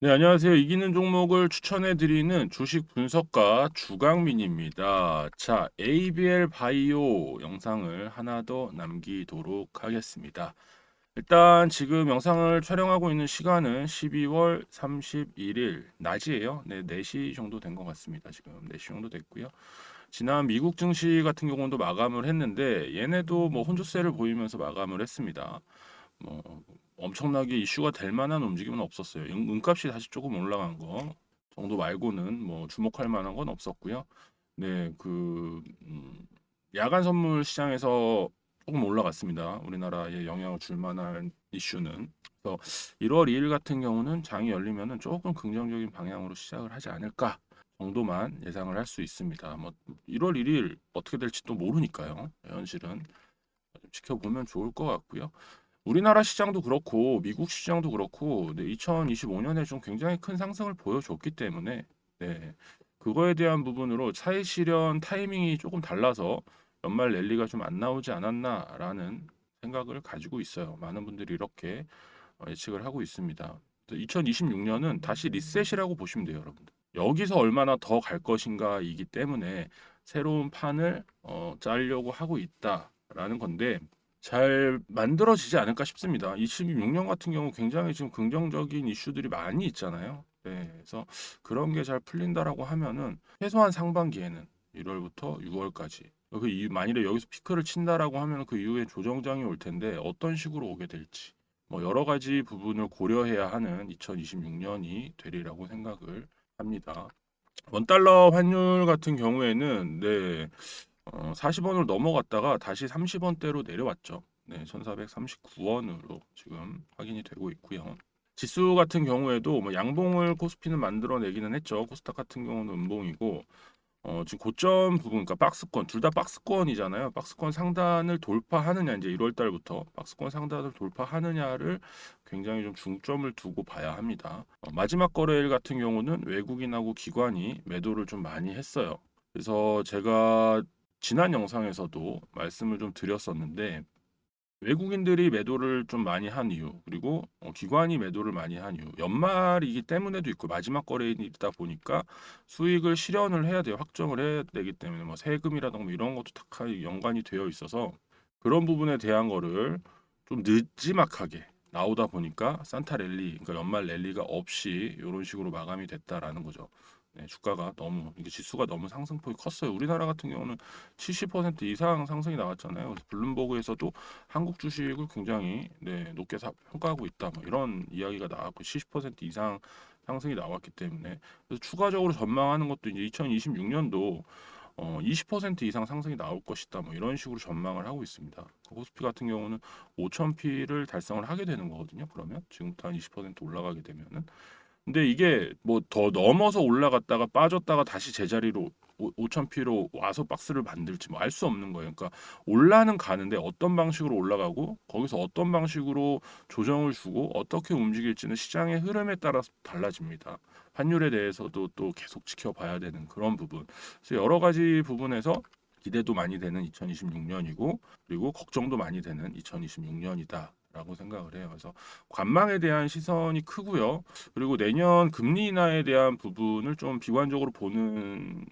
네, 안녕하세요. 이기는 종목을 추천해 드리는 주식 분석가 주강민입니다. 자, ABL 바이오 영상을 하나 더 남기도록 하겠습니다. 일단 지금 영상을 촬영하고 있는 시간은 12월 31일 낮이에요. 네, 4시 정도 된 것 같습니다. 지금 4시 정도 됐고요. 지난 미국 증시 같은 경우도 마감을 했는데 얘네도 뭐 혼조세를 보이면서 마감을 했습니다. 뭐 엄청나게 이슈가 될 만한 움직임은 없었어요. 은값이 다시 조금 올라간 거 정도 말고는 뭐 주목할 만한 건 없었고요. 네, 야간 선물 시장에서 조금 올라갔습니다. 우리나라에 영향을 줄 만한 이슈는. 그래서 1월 2일 같은 경우는 장이 열리면은 조금 긍정적인 방향으로 시작을 하지 않을까 정도만 예상을 할 수 있습니다. 뭐 1월 1일 어떻게 될지 또 모르니까요. 현실은 좀 지켜보면 좋을 것 같고요. 우리나라 시장도 그렇고 미국 시장도 그렇고 2025년에 좀 굉장히 큰 상승을 보여줬기 때문에 네, 그거에 대한 부분으로 차익 실현 타이밍이 조금 달라서 연말 랠리가 좀 안 나오지 않았나라는 생각을 가지고 있어요. 많은 분들이 이렇게 예측을 하고 있습니다. 2026년은 다시 리셋이라고 보시면 돼요, 여러분들. 여기서 얼마나 더 갈 것인가이기 때문에 새로운 판을 짜려고 하고 있다라는 건데 잘 만들어지지 않을까 싶습니다. 26년 같은 경우 굉장히 지금 긍정적인 이슈들이 많이 있잖아요. 네, 그래서 그런 게 잘 풀린다라고 하면은 최소한 상반기에는 1월부터 6월까지 만일에 여기서 피크를 친다라고 하면 그 이후에 조정장이 올 텐데 어떤 식으로 오게 될지 뭐 여러 가지 부분을 고려해야 하는 2026년이 되리라고 생각을 합니다. 원달러 환율 같은 경우에는 40원을 넘어갔다가 다시 30원대로 내려왔죠. 네, 1439원으로 지금 확인이 되고 있고요. 지수 같은 경우에도 뭐 양봉을 코스피는 만들어내기는 했죠. 코스닥 같은 경우는 음봉이고 지금 고점 부분, 그러니까 박스권 둘 다 박스권이잖아요. 박스권 상단을 돌파하느냐 이제 1월 달부터 박스권 상단을 돌파하느냐를 굉장히 좀 중점을 두고 봐야 합니다. 마지막 거래일 같은 경우는 외국인하고 기관이 매도를 좀 많이 했어요. 그래서 제가 지난 영상에서도 말씀을 좀 드렸었는데 외국인들이 매도를 좀 많이 한 이유, 그리고 기관이 매도를 많이 한 이유, 연말이기 때문에도 있고 마지막 거래일이다 보니까 수익을 실현을 해야 돼요. 확정을 해야 되기 때문에 뭐 세금이라든가 뭐 이런 것도 다 연관이 되어 있어서 그런 부분에 대한 거를 좀 늦지막하게 나오다 보니까 산타 랠리, 그러니까 연말 랠리가 없이 이런 식으로 마감이 됐다라는 거죠. 네, 주가가 너무 이게 지수가 너무 상승폭이 컸어요. 우리나라 같은 경우는 70% 이상 상승이 나왔잖아요. 그래서 블룸버그에서도 한국 주식을 굉장히 높게 평가하고 있다. 뭐 이런 이야기가 나왔고 70% 이상 상승이 나왔기 때문에 그래서 추가적으로 전망하는 것도 이제 2026년도 20% 이상 상승이 나올 것이다. 뭐 이런 식으로 전망을 하고 있습니다. 코스피 같은 경우는 5,000P를 달성을 하게 되는 거거든요. 그러면 지금부터 한 20% 올라가게 되면은 근데 이게 뭐 더 넘어서 올라갔다가 빠졌다가 다시 제자리로 5,000P로 와서 박스를 만들지 뭐 알 수 없는 거예요. 그러니까 올라는 가는데 어떤 방식으로 올라가고 거기서 어떤 방식으로 조정을 주고 어떻게 움직일지는 시장의 흐름에 따라서 달라집니다. 환율에 대해서도 또 계속 지켜봐야 되는 그런 부분. 그래서 여러 가지 부분에서 기대도 많이 되는 2026년이고 그리고 걱정도 많이 되는 2026년이다. 라고 생각을 해요. 그래서 관망에 대한 시선이 크고요. 그리고 내년 금리 인하에 대한 부분을 좀 비관적으로 보는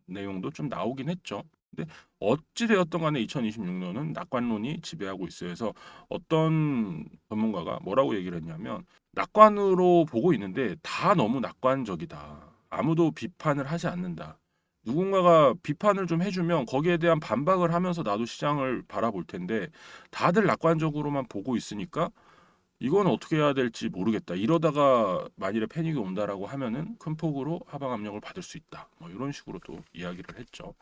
내용도 좀 나오긴 했죠. 근데 어찌 되었던 간에 2026년은 낙관론이 지배하고 있어요. 그래서 어떤 전문가가 뭐라고 얘기를 했냐면 낙관으로 보고 있는데 다 너무 낙관적이다. 아무도 비판을 하지 않는다. 누군가가 비판을 좀 해주면 거기에 대한 반박을 하면서 나도 시장을 바라볼 텐데 다들 낙관적으로만 보고 있으니까 이건 어떻게 해야 될지 모르겠다. 이러다가 만일에 패닉이 온다라고 하면은 큰 폭으로 하방 압력을 받을 수 있다. 뭐 이런 식으로 또 이야기를 했죠.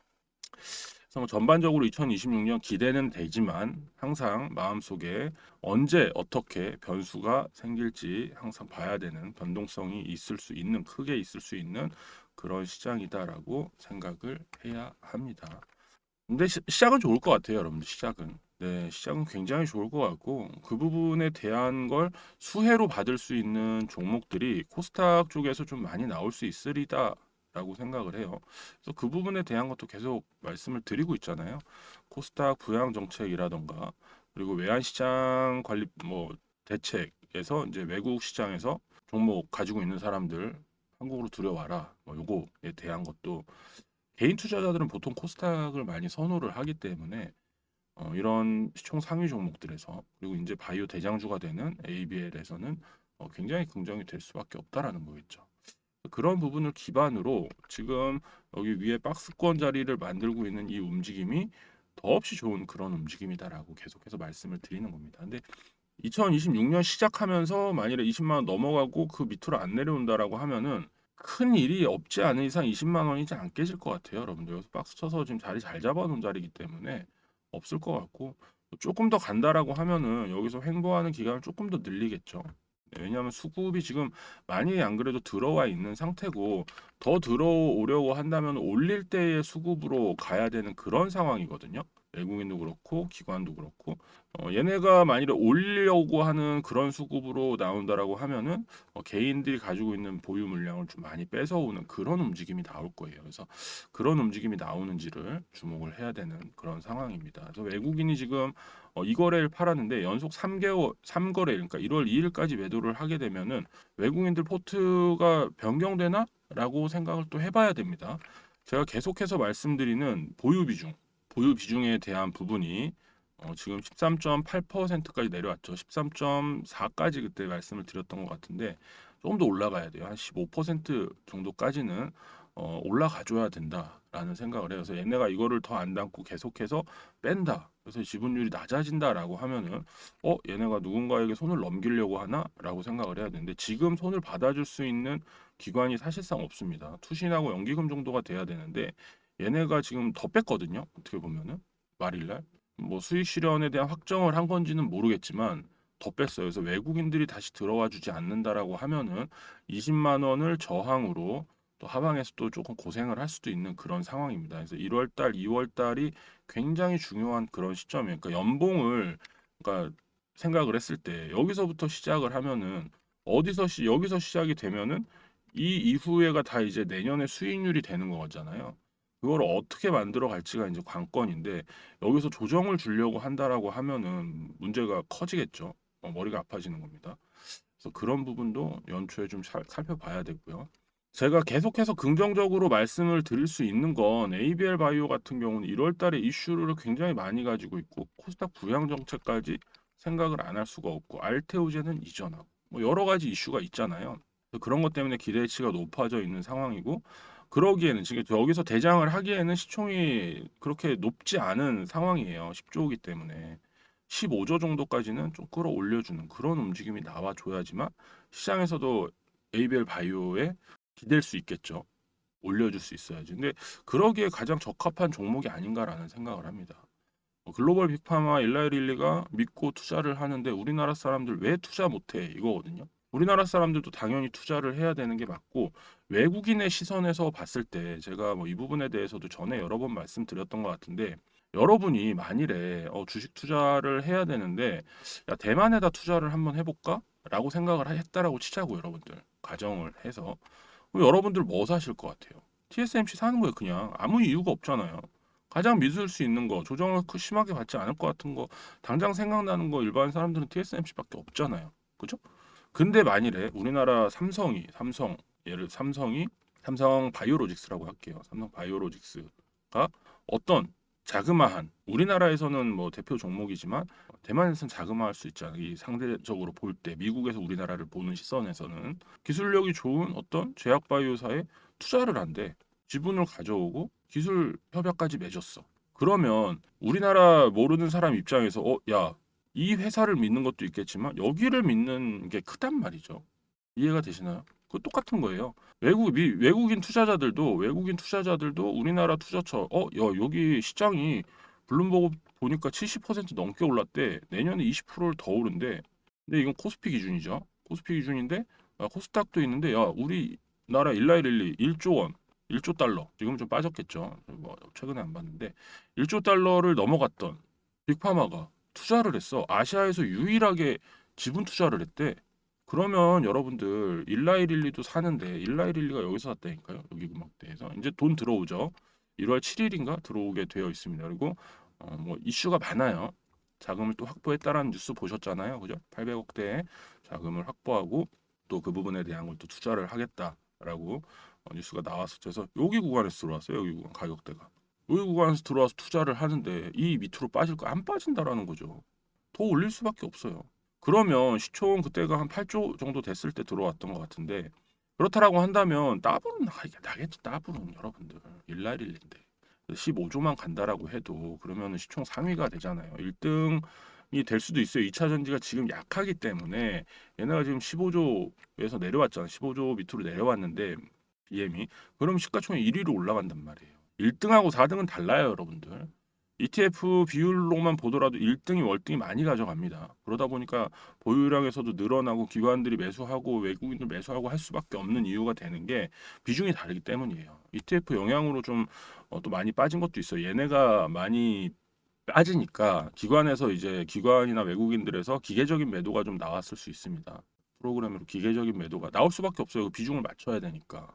그래서 뭐 전반적으로 2026년 기대는 되지만 항상 마음속에 언제 어떻게 변수가 생길지 항상 봐야 되는 변동성이 있을 수 있는 크게 있을 수 있는 그런 시장이다라고 생각을 해야 합니다. 근데 시작은 좋을 것 같아요, 여러분들. 시작은. 네, 시작은 굉장히 좋을 것 같고 그 부분에 대한 걸 수혜로 받을 수 있는 종목들이 코스닥 쪽에서 좀 많이 나올 수 있으리다라고 생각을 해요. 그래서 그 부분에 대한 것도 계속 말씀을 드리고 있잖아요. 코스닥 부양 정책이라던가 그리고 외환 시장 관리 뭐 대책에서 이제 외국 시장에서 종목 가지고 있는 사람들 한국으로 들여와라. 뭐 요거에 대한 것도 개인 투자자들은 보통 코스닥을 많이 선호를 하기 때문에 이런 시총 상위 종목들에서 그리고 이제 바이오 대장주가 되는 ABL에서는 굉장히 긍정이 될 수밖에 없다라는 거겠죠. 그런 부분을 기반으로 지금 여기 위에 박스권 자리를 만들고 있는 이 움직임이 더없이 좋은 그런 움직임이다라고 계속해서 말씀을 드리는 겁니다. 근데 2026년 시작하면서 만일에 20만 원 넘어가고 그 밑으로 안 내려온다라고 하면은 큰 일이 없지 않은 이상 20만 원이 이제 안 깨질 것 같아요. 여러분들 여기서 박스 쳐서 지금 자리 잘 잡아놓은 자리이기 때문에 없을 것 같고 조금 더 간다라고 하면은 여기서 횡보하는 기간을 조금 더 늘리겠죠. 네, 왜냐하면 수급이 지금 많이 안 그래도 들어와 있는 상태고 더 들어오려고 한다면 올릴 때의 수급으로 가야 되는 그런 상황이거든요. 외국인도 그렇고 기관도 그렇고 얘네가 만일에 올리려고 하는 그런 수급으로 나온다라고 하면은 개인들이 가지고 있는 보유 물량을 좀 많이 뺏어오는 그런 움직임이 나올 거예요. 그래서 그런 움직임이 나오는지를 주목을 해야 되는 그런 상황입니다. 그래서 외국인이 지금 이 거래를 팔았는데 연속 3개월 3거래 그러니까 1월 2일까지 매도를 하게 되면은 외국인들 포트가 변경되나라고 생각을 또 해봐야 됩니다. 제가 계속해서 말씀드리는 보유 비중에 대한 부분이 지금 13.8%까지 내려왔죠. 13.4까지 그때 말씀을 드렸던 것 같은데 조금 더 올라가야 돼요. 한 15% 정도까지는 올라가줘야 된다라는 생각을 해요. 그래서 얘네가 이거를 더 안 담고 계속해서 뺀다. 그래서 지분율이 낮아진다라고 하면은 얘네가 누군가에게 손을 넘기려고 하나라고 생각을 해야 되는데 지금 손을 받아줄 수 있는 기관이 사실상 없습니다. 투신하고 연기금 정도가 돼야 되는데 얘네가 지금 더 뺐거든요. 어떻게 보면은 말일날 뭐 수익 실현에 대한 확정을 한 건지는 모르겠지만 더 뺐어요. 그래서 외국인들이 다시 들어와 주지 않는다라고 하면은 20만 원을 저항으로 또 하방에서 또 조금 고생을 할 수도 있는 그런 상황입니다. 그래서 1월 달, 2월 달이 굉장히 중요한 그런 시점이에요. 그러니까 연봉을 그러니까 생각을 했을 때 여기서부터 시작을 하면은 여기서 시작이 되면은 이 이후에가 다 이제 내년에 수익률이 되는 거잖아요. 그걸 어떻게 만들어 갈지가 이제 관건인데 여기서 조정을 주려고 한다라고 하면은 문제가 커지겠죠. 머리가 아파지는 겁니다. 그래서 그런 부분도 연초에 좀 살펴봐야 되고요. 제가 계속해서 긍정적으로 말씀을 드릴 수 있는 건 ABL 바이오 같은 경우는 1월 달에 이슈를 굉장히 많이 가지고 있고 코스닥 부양 정책까지 생각을 안 할 수가 없고 알테오제는 이전하고 뭐 여러 가지 이슈가 있잖아요. 그런 것 때문에 기대치가 높아져 있는 상황이고 그러기에는 지금 여기서 대장을 하기에는 시총이 그렇게 높지 않은 상황이에요. 10조이기 때문에 15조 정도까지는 좀 끌어올려주는 그런 움직임이 나와줘야지만 시장에서도 ABL 바이오에 기댈 수 있겠죠. 올려줄 수 있어야지. 근데 그러기에 가장 적합한 종목이 아닌가라는 생각을 합니다. 글로벌 빅파마 일라이릴리가 믿고 투자를 하는데 우리나라 사람들 왜 투자 못해 이거거든요. 우리나라 사람들도 당연히 투자를 해야 되는 게 맞고 외국인의 시선에서 봤을 때 제가 뭐 이 부분에 대해서도 전에 여러 번 말씀드렸던 것 같은데 여러분이 만일에 주식 투자를 해야 되는데 야 대만에다 투자를 한번 해볼까? 라고 생각을 했다라고 치자고 여러분들 가정을 해서 그럼 여러분들 뭐 사실 것 같아요? TSMC 사는 거예요 그냥 아무 이유가 없잖아요. 가장 믿을 수 있는 거 조정을 심하게 받지 않을 것 같은 거 당장 생각나는 거 일반 사람들은 TSMC밖에 없잖아요. 그죠? 근데 만일에 우리나라 삼성 바이오로직스라고 할게요. 삼성 바이오로직스가 어떤 자그마한 우리나라에서는 뭐 대표 종목이지만 대만에서는 자그마할 수 있잖아요. 이 상대적으로 볼 때 미국에서 우리나라를 보는 시선에서는 기술력이 좋은 어떤 제약 바이오사에 투자를 한대. 지분을 가져오고 기술 협약까지 맺었어. 그러면 우리나라 모르는 사람 입장에서 야, 이 회사를 믿는 것도 있겠지만 여기를 믿는 게 크단 말이죠. 이해가 되시나요? 그 똑같은 거예요. 외국인 투자자들도 우리나라 투자처 야, 여기 시장이 블룸버그 보니까 70% 넘게 올랐대. 내년에 20%를 더 오른대. 근데 이건 코스피 기준이죠. 코스피 기준인데 코스닥도 있는데 야, 우리나라 일라이릴리 1조 원 1조 달러 지금 좀 빠졌겠죠. 뭐 최근에 안 봤는데 1조 달러를 넘어갔던 빅파마가 투자를 했어. 아시아에서 유일하게 지분 투자를 했대. 그러면 여러분들 일라이릴리도 사는데 일라이릴리가 여기서 샀다니까요. 여기 금액대에서 이제 돈 들어오죠. 1월 7일인가 들어오게 되어 있습니다. 그리고 뭐 이슈가 많아요. 자금을 또 확보했다라는 뉴스 보셨잖아요. 그죠? 800억대의 자금을 확보하고 또 그 부분에 대한 걸 또 투자를 하겠다라고 뉴스가 나왔었죠. 그래서 여기 구간에서 들어왔어요. 여기 구간 가격대가. 여기 구간에서 들어와서 투자를 하는데 이 밑으로 빠질 거 안 빠진다라는 거죠. 더 올릴 수밖에 없어요. 그러면 시총 그때가 한 8조 정도 됐을 때 들어왔던 것 같은데 그렇다라고 한다면 더블은 나겠지. 더블은 여러분들 일날일인데 15조만 간다라고 해도 그러면 시총 상위가 되잖아요. 1등이 될 수도 있어요. 2차 전지가 지금 약하기 때문에 얘네가 지금 15조에서 내려왔잖아. 15조 밑으로 내려왔는데 BM이 그럼 시가총액 1위로 올라간단 말이에요. 1등하고 4등은 달라요, 여러분들. ETF 비율로만 보더라도 1등이 월등히 많이 가져갑니다. 그러다 보니까 보유량에서도 늘어나고 기관들이 매수하고 외국인들 매수하고 할 수밖에 없는 이유가 되는 게 비중이 다르기 때문이에요. ETF 영향으로 좀 또 많이 빠진 것도 있어요. 얘네가 많이 빠지니까 기관에서 이제 기관이나 외국인들에서 기계적인 매도가 좀 나왔을 수 있습니다. 프로그램으로 기계적인 매도가 나올 수밖에 없어요. 그 비중을 맞춰야 되니까.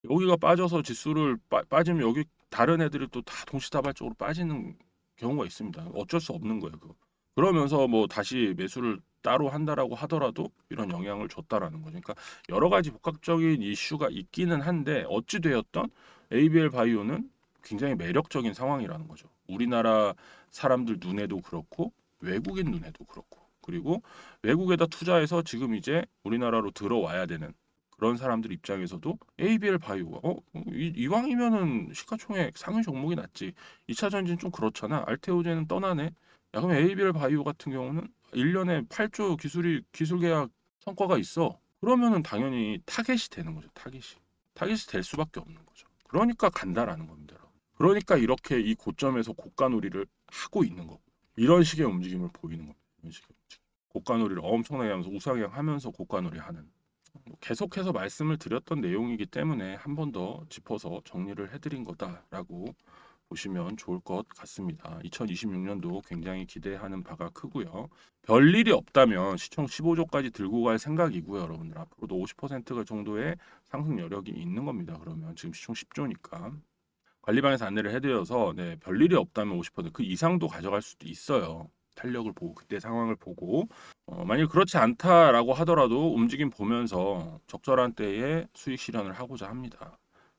여기가 빠져서 지수를 빠지면 여기 다른 애들이 또 다 동시다발적으로 빠지는 경우가 있습니다. 어쩔 수 없는 거예요. 그거. 그러면서 뭐 다시 매수를 따로 한다라고 하더라도 이런 영향을 줬다라는 거죠. 그러니까 여러 가지 복합적인 이슈가 있기는 한데 어찌 되었던 ABL 바이오는 굉장히 매력적인 상황이라는 거죠. 우리나라 사람들 눈에도 그렇고 외국인 눈에도 그렇고 그리고 외국에다 투자해서 지금 이제 우리나라로 들어와야 되는 그런 사람들 입장에서도 ABL 바이오가 이왕이면은 시가총액 상위 종목이 낫지. 2차 전지는 좀 그렇잖아. 알테오젠은 떠나네. 야 그럼 ABL 바이오 같은 경우는 1년에 8조 기술 계약 성과가 있어. 그러면은 당연히 타겟이 되는 거죠. 타겟이 될 수밖에 없는 거죠. 그러니까 간다라는 겁니다. 그러니까 이렇게 이 고점에서 고가놀이를 하고 있는 거고. 이런 식의 움직임을 보이는 겁니다. 이런 식의 움직임. 고가놀이를 엄청나게 하면서 우상향하면서 고가놀이 하는. 계속해서 말씀을 드렸던 내용이기 때문에 한 번 더 짚어서 정리를 해드린 거다라고 보시면 좋을 것 같습니다. 2026년도 굉장히 기대하는 바가 크고요. 별일이 없다면 시총 15조까지 들고 갈 생각이고요. 여러분들 앞으로도 50% 정도의 상승 여력이 있는 겁니다. 그러면 지금 시총 10조니까 관리방에서 안내를 해드려서 네, 별일이 없다면 50%그 이상도 가져갈 수도 있어요. 탄력을 보고 그때 상황을 보고 만약 그렇지 않다라고 하더라도 움직임 보면서 적절한 때에 수익 실현을 하고자 합니다.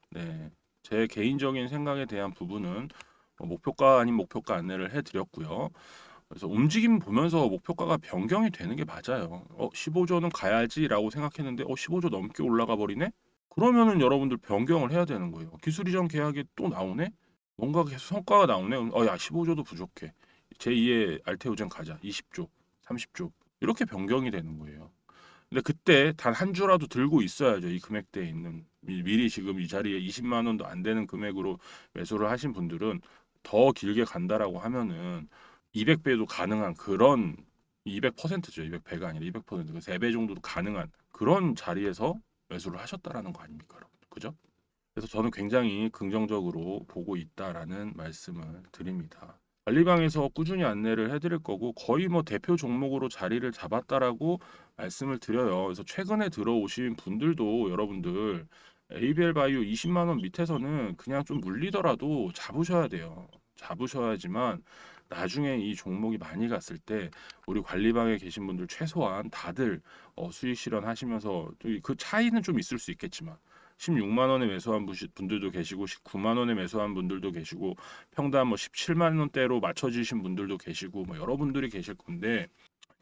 네, 제 개인적인 생각에 대한 부분은 목표가 아닌 목표가 안내를 해드렸고요. 그래서 움직임 보면서 목표가가 변경이 되는 게 맞아요. 15조는 가야지라고 생각했는데 15조 넘게 올라가 버리네? 그러면은 여러분들 변경을 해야 되는 거예요. 기술 이전 계약이 또 나오네? 뭔가 계속 성과가 나오네. 야 15조도 부족해. 제2의 알테오젠 가자. 20조, 30조 이렇게 변경이 되는 거예요. 근데 그때 단 한 주라도 들고 있어야죠. 이 금액대에 있는 미리 지금 이 자리에 20만 원도 안 되는 금액으로 매수를 하신 분들은 더 길게 간다라고 하면은 200배도 가능한 그런 200%죠. 200배가 아니라 200%, 그 3배 정도도 가능한 그런 자리에서 매수를 하셨다라는 거 아닙니까, 여러분? 그죠? 그래서 저는 굉장히 긍정적으로 보고 있다라는 말씀을 드립니다. 관리방에서 꾸준히 안내를 해드릴 거고 거의 뭐 대표 종목으로 자리를 잡았다라고 말씀을 드려요. 그래서 최근에 들어오신 분들도 여러분들 ABL 바이오 20만 원 밑에서는 그냥 좀 물리더라도 잡으셔야 돼요. 잡으셔야지만 나중에 이 종목이 많이 갔을 때 우리 관리방에 계신 분들 최소한 다들 수익 실현하시면서 그 차이는 좀 있을 수 있겠지만 16만 원에 매수한 분들도 계시고 19만 원에 매수한 분들도 계시고 평단 뭐 17만 원대로 맞춰주신 분들도 계시고 뭐 여러분들이 계실 건데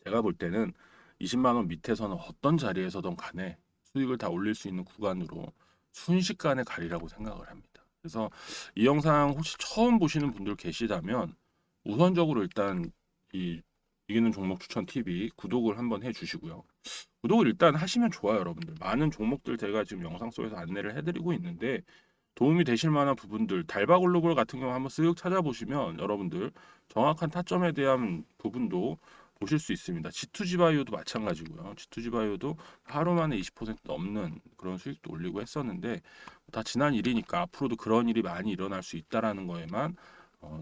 제가 볼 때는 20만 원 밑에서는 어떤 자리에서든 간에 수익을 다 올릴 수 있는 구간으로 순식간에 가리라고 생각을 합니다. 그래서 이 영상 혹시 처음 보시는 분들 계시다면 우선적으로 일단 이 이기는 종목 추천 TV 구독을 한번 해주시고요. 구독을 일단 하시면 좋아요, 여러분들. 많은 종목들 제가 지금 영상 속에서 안내를 해드리고 있는데 도움이 되실 만한 부분들, 달바글로벌 같은 경우 한번 쓱 찾아보시면 여러분들 정확한 타점에 대한 부분도 보실 수 있습니다. G2G바이오도 마찬가지고요. G2G바이오도 하루 만에 20% 넘는 그런 수익도 올리고 했었는데 다 지난 일이니까 앞으로도 그런 일이 많이 일어날 수 있다라는 거에만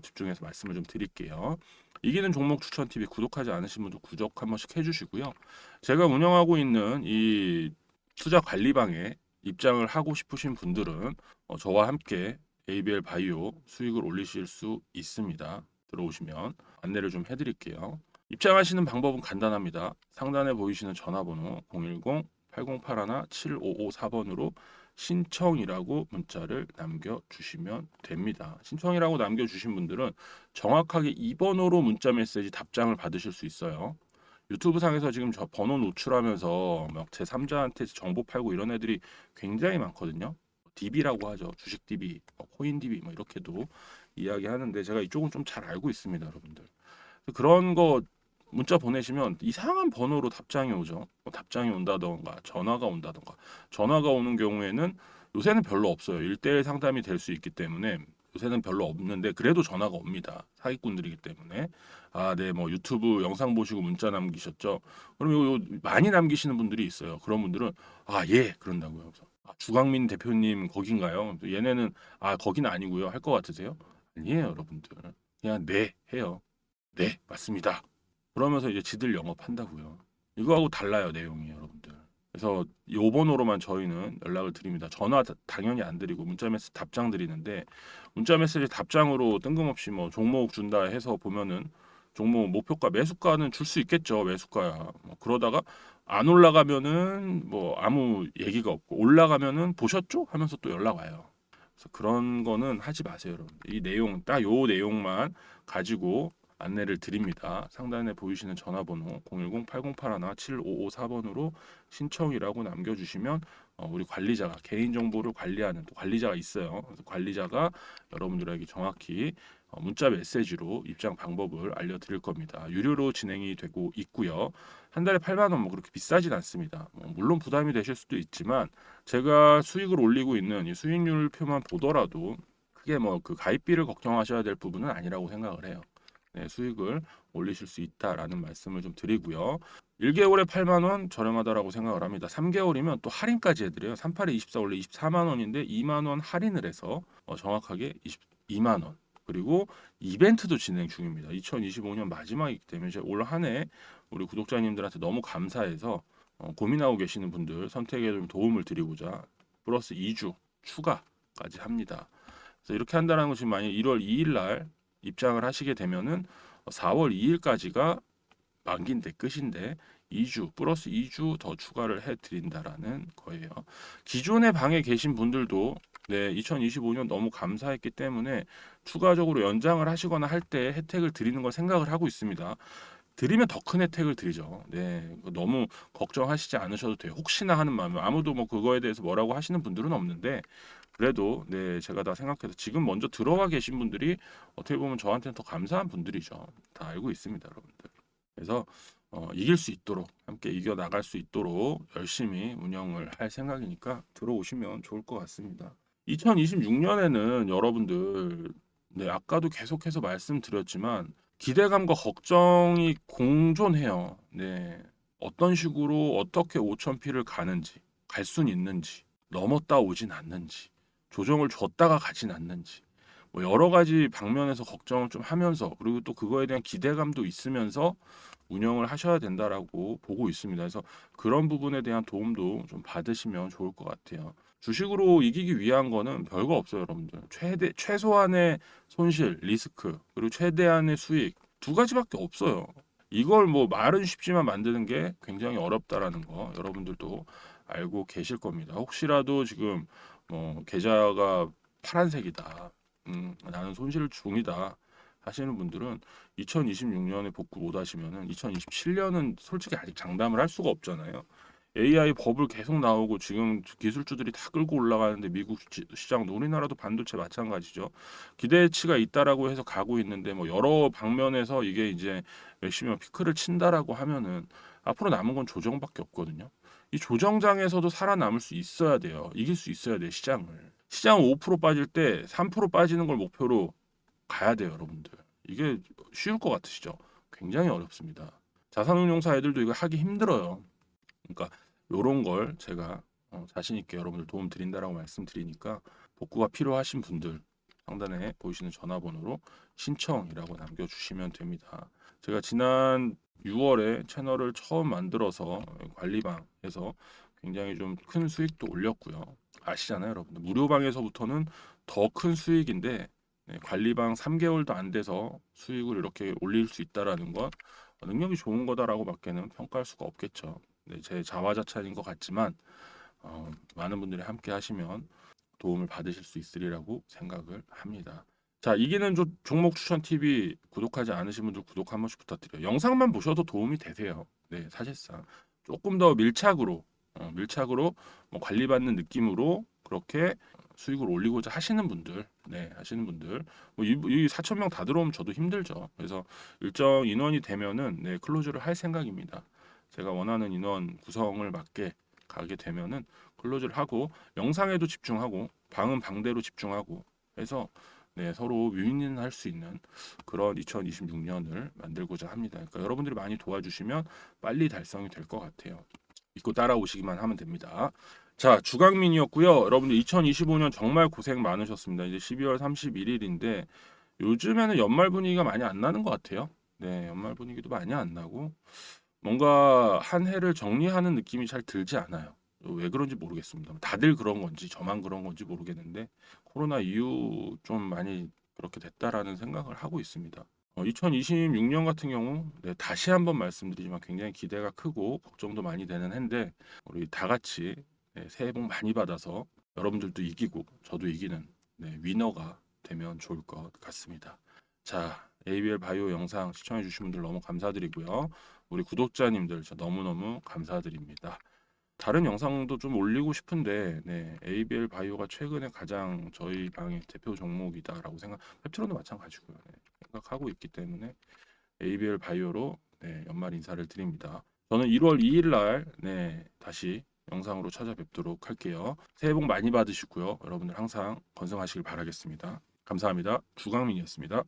집중해서 말씀을 좀 드릴게요. 이기는 종목 추천 TV 구독하지 않으신 분들 구독 한 번씩 해주시고요. 제가 운영하고 있는 이 투자 관리방에 입장을 하고 싶으신 분들은 저와 함께 ABL 바이오 수익을 올리실 수 있습니다. 들어오시면 안내를 좀 해드릴게요. 입장하시는 방법은 간단합니다. 상단에 보이시는 전화번호 081-7554번으로 신청이라고 문자를 남겨주시면 됩니다. 신청이라고 남겨주신 분들은 정확하게 이 번호로 문자 메시지 답장을 받으실 수 있어요. 유튜브 상에서 지금 저 번호 노출하면서 막 제3자한테 정보 팔고 이런 애들이 굉장히 많거든요. DB라고 하죠. 주식 DB, 코인 DB 뭐 이렇게도 이야기하는데 제가 이쪽은 좀 잘 알고 있습니다, 여러분들. 그런 거 문자 보내시면 이상한 번호로 답장이 오죠. 답장이 온다던가 전화가 온다던가. 전화가 오는 경우에는 요새는 별로 없어요. 1대1 상담이 될 수 있기 때문에 요새는 별로 없는데 그래도 전화가 옵니다. 사기꾼들이기 때문에. 아, 네, 뭐 유튜브 영상 보시고 문자 남기셨죠? 그럼 요 많이 남기시는 분들이 있어요. 그런 분들은 아, 예, 그런다고요. 그래서 아, 주광민 대표님 거긴가요? 얘네는 아, 거기는 아니고요. 할 것 같으세요? 아니에요, 여러분들. 그냥 네 해요. 네, 맞습니다. 그러면서 이제 지들 영업한다고요. 이거하고 달라요, 내용이 여러분들. 그래서 요 번호로만 저희는 연락을 드립니다. 전화 당연히 안 드리고 문자 메시지 답장 드리는데 문자 메시지 답장으로 뜬금없이 뭐 종목 준다 해서 보면은 종목 목표가 매수가는 줄 수 있겠죠. 매수가야. 뭐 그러다가 안 올라가면은 뭐 아무 얘기가 없고 올라가면은 보셨죠? 하면서 또 연락 와요. 그래서 그런 거는 하지 마세요, 여러분. 이 내용 딱 요 내용만 가지고 안내를 드립니다. 상단에 보이시는 전화번호 010-8081-7554번으로 신청이라고 남겨주시면 우리 관리자가 개인정보를 관리하는 또 관리자가 있어요. 그래서 관리자가 여러분들에게 정확히 문자 메시지로 입장 방법을 알려드릴 겁니다. 유료로 진행이 되고 있고요. 한 달에 8만 원 뭐 그렇게 비싸진 않습니다. 물론 부담이 되실 수도 있지만 제가 수익을 올리고 있는 이 수익률표만 보더라도 크게 뭐 그 가입비를 걱정하셔야 될 부분은 아니라고 생각을 해요. 네, 수익을 올리실 수 있다라는 말씀을 좀 드리고요. 1개월에 8만 원 저렴하다라고 생각을 합니다. 3개월이면 또 할인까지 해드려요. 38에 24 원래 24만 원인데 2만 원 할인을 해서 정확하게 22만 원. 그리고 이벤트도 진행 중입니다. 2025년 마지막이기 때문에 올 한 해 우리 구독자님들한테 너무 감사해서 고민하고 계시는 분들 선택에 좀 도움을 드리고자 플러스 2주 추가까지 합니다. 그래서 이렇게 한다는 것이 만약 1월 2일 날 입장을 하시게 되면은 4월 2일까지가 만기인데 끝인데 2주 플러스 2주 더 추가를 해드린다라는 거예요. 기존의 방에 계신 분들도 네, 2025년 너무 감사했기 때문에 추가적으로 연장을 하시거나 할 때 혜택을 드리는 걸 생각을 하고 있습니다. 드리면 더 큰 혜택을 드리죠. 네, 너무 걱정하시지 않으셔도 돼요. 혹시나 하는 마음에 아무도 뭐 그거에 대해서 뭐라고 하시는 분들은 없는데 그래도 네 제가 다 생각해서 지금 먼저 들어와 계신 분들이 어떻게 보면 저한테는 더 감사한 분들이죠. 다 알고 있습니다, 여러분들. 그래서 이길 수 있도록 함께 이겨 나갈 수 있도록 열심히 운영을 할 생각이니까 들어오시면 좋을 것 같습니다. 2026년에는 여러분들 네 아까도 계속해서 말씀드렸지만 기대감과 걱정이 공존해요. 네. 어떤 식으로 어떻게 5,000P를 가는지, 갈 수는 있는지, 넘었다 오진 않는지, 조정을 줬다가 가진 않는지, 뭐 여러 가지 방면에서 걱정을 좀 하면서 그리고 또 그거에 대한 기대감도 있으면서 운영을 하셔야 된다라고 보고 있습니다. 그래서 그런 부분에 대한 도움도 좀 받으시면 좋을 것 같아요. 주식으로 이기기 위한 거는 별거 없어요, 여러분들. 최소한의 손실, 리스크, 그리고 최대한의 수익 두 가지밖에 없어요. 이걸 뭐 말은 쉽지만 만드는 게 굉장히 어렵다라는 거 여러분들도 알고 계실 겁니다. 혹시라도 지금 뭐 계좌가 파란색이다, 나는 손실 중이다 하시는 분들은 2026년에 복구 못 하시면은 2027년은 솔직히 아직 장담을 할 수가 없잖아요. AI 버블 계속 나오고 지금 기술주들이 다 끌고 올라가는데 미국 시장도 우리나라도 반도체 마찬가지죠. 기대치가 있다라고 해서 가고 있는데 뭐 여러 방면에서 이게 이제 맥시멈 피크를 친다라고 하면은 앞으로 남은 건 조정밖에 없거든요. 이 조정장에서도 살아남을 수 있어야 돼요. 이길 수 있어야 돼 시장을. 시장 5% 빠질 때 3% 빠지는 걸 목표로 가야 돼요, 여러분들. 이게 쉬울 것 같으시죠? 굉장히 어렵습니다. 자산운용사 애들도 이거 하기 힘들어요. 그러니까 요런 걸 제가 자신 있게 여러분들 도움 드린다라고 말씀드리니까 복구가 필요하신 분들 상단에 보이시는 전화번호로 신청이라고 남겨주시면 됩니다. 제가 지난 6월에 채널을 처음 만들어서 관리방에서 굉장히 좀 큰 수익도 올렸고요. 아시잖아요, 여러분들. 무료방에서부터는 더 큰 수익인데 네, 관리방 3개월도 안 돼서 수익을 이렇게 올릴 수 있다라는 건 능력이 좋은 거다라고밖에는 평가할 수가 없겠죠. 네, 제 자화자찬인 것 같지만 많은 분들이 함께 하시면 도움을 받으실 수 있으리라고 생각을 합니다. 자, 이기는 종목 추천 TV 구독하지 않으신 분들 구독 한 번씩 부탁드려요. 영상만 보셔도 도움이 되세요. 네, 사실상 조금 더 밀착으로 뭐 관리받는 느낌으로 그렇게 수익을 올리고자 하시는 분들, 네, 하시는 분들, 이 4천 명 다 들어오면 저도 힘들죠. 그래서 일정 인원이 되면은 네, 클로즈를 할 생각입니다. 제가 원하는 인원 구성을 맞게 가게 되면은 클로즈를 하고 영상에도 집중하고 방은 방대로 집중하고 해서 네, 서로 윈윈할 수 있는 그런 2026년을 만들고자 합니다. 그러니까 여러분들이 많이 도와주시면 빨리 달성이 될 것 같아요. 믿고 따라오시기만 하면 됩니다. 자, 주강민이었고요. 여러분들 2025년 정말 고생 많으셨습니다. 이제 12월 31일인데 요즘에는 연말 분위기가 많이 안 나는 것 같아요. 네, 연말 분위기도 많이 안 나고 뭔가 한 해를 정리하는 느낌이 잘 들지 않아요. 왜 그런지 모르겠습니다. 다들 그런 건지 저만 그런 건지 모르겠는데 코로나 이후 좀 많이 그렇게 됐다라는 생각을 하고 있습니다. 2026년 같은 경우 네, 다시 한번 말씀드리지만 굉장히 기대가 크고 걱정도 많이 되는 해인데 우리 다 같이 네, 새해 복 많이 받아서 여러분들도 이기고 저도 이기는 네, 위너가 되면 좋을 것 같습니다. 자, ABL 바이오 영상 시청해 주신 분들 너무 감사드리고요. 우리 구독자님들 저 너무너무 감사드립니다. 다른 영상도 좀 올리고 싶은데 네, ABL 바이오가 최근에 가장 저희 방의 대표 종목이다라고 펩트론도 마찬가지고요. 네, 생각하고 있기 때문에 ABL 바이오로 네, 연말 인사를 드립니다. 저는 1월 2일 날 네, 다시 영상으로 찾아뵙도록 할게요. 새해 복 많이 받으시고요. 여러분들 항상 건승하시길 바라겠습니다. 감사합니다. 주강민이었습니다.